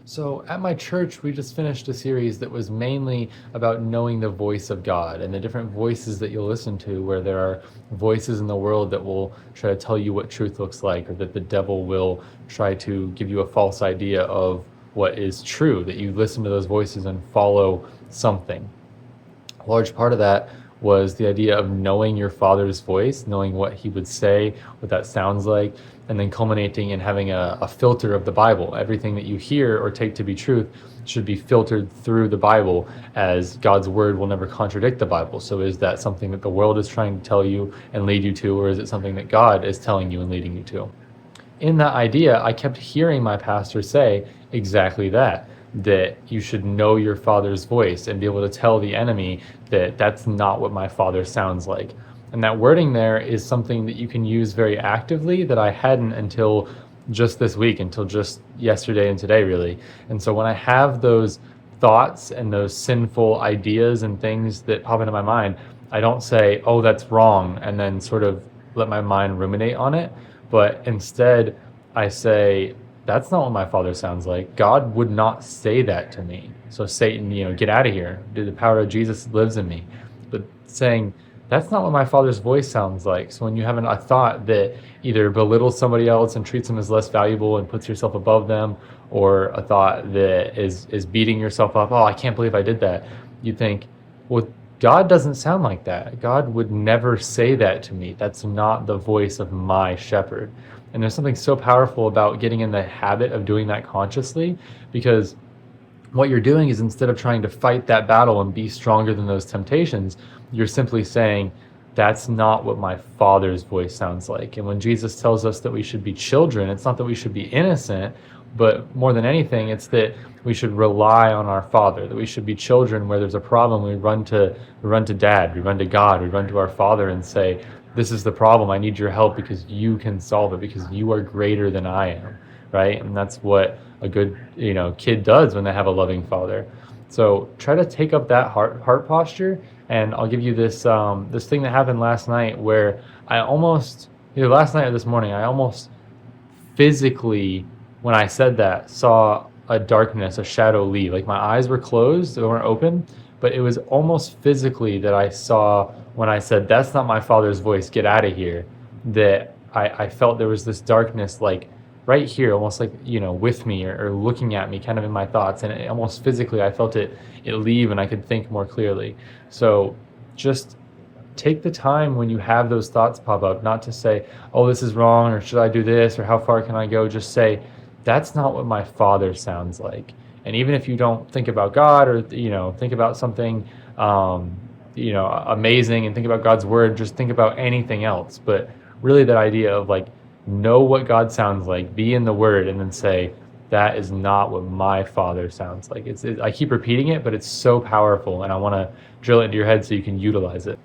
So, at my church, we just finished a series that was mainly about knowing the voice of God and the different voices that you'll listen to, where there are voices in the world that will try to tell you what truth looks like, or that the devil will try to give you a false idea of what is true, that you listen to those voices and follow something. A large part of that was the idea of knowing your father's voice, knowing what he would say, what that sounds like, and then culminating in having a filter of the Bible. Everything that you hear or take to be truth should be filtered through the Bible, as God's word will never contradict the Bible. So is that something that the world is trying to tell you and lead you to, or is it something that God is telling you and leading you to? In that idea, I kept hearing my pastor say exactly that you should know your father's voice and be able to tell the enemy that that's not what my father sounds like. And that wording there is something that you can use very actively that I hadn't until just this week, until just yesterday and today, really. And so when I have those thoughts and those sinful ideas and things that pop into my mind, I don't say, oh, that's wrong, and then sort of let my mind ruminate on it. But instead, I say, that's not what my father sounds like. God would not say that to me. So Satan, get out of here. The power of Jesus lives in me. But saying, that's not what my father's voice sounds like. So when you have a thought that either belittles somebody else and treats them as less valuable and puts yourself above them, or a thought that is beating yourself up, oh, I can't believe I did that, you think, well, God doesn't sound like that. God would never say that to me. That's not the voice of my shepherd. And there's something so powerful about getting in the habit of doing that consciously, because what you're doing is, instead of trying to fight that battle and be stronger than those temptations, you're simply saying, that's not what my father's voice sounds like. And when Jesus tells us that we should be children, it's not that we should be innocent, but more than anything, it's that we should rely on our Father, that we should be children where there's a problem. We run to Dad, we run to God, we run to our Father and say, this is the problem. I need your help because you can solve it, because you are greater than I am, right? And that's what a good kid does when they have a loving father. So try to take up that heart posture. And I'll give you this this thing that happened last night, where I almost, either last night or this morning, I almost physically, when I said that, saw a darkness, a shadow leave. Like my eyes were closed, they weren't open, but it was almost physically that I saw, when I said, that's not my father's voice, get out of here, that I felt there was this darkness, like right here, almost like, with me, or looking at me, kind of in my thoughts. And almost physically, I felt it leave, and I could think more clearly. So just take the time when you have those thoughts pop up, not to say, oh, this is wrong, or should I do this, or how far can I go? Just say, that's not what my father sounds like. And even if you don't think about God, or think about something amazing, and think about God's word, just think about anything else. But really, that idea of like, know what God sounds like, be in the word, and then say, that is not what my father sounds like. I keep repeating it, but it's so powerful, and I want to drill it into your head so you can utilize it.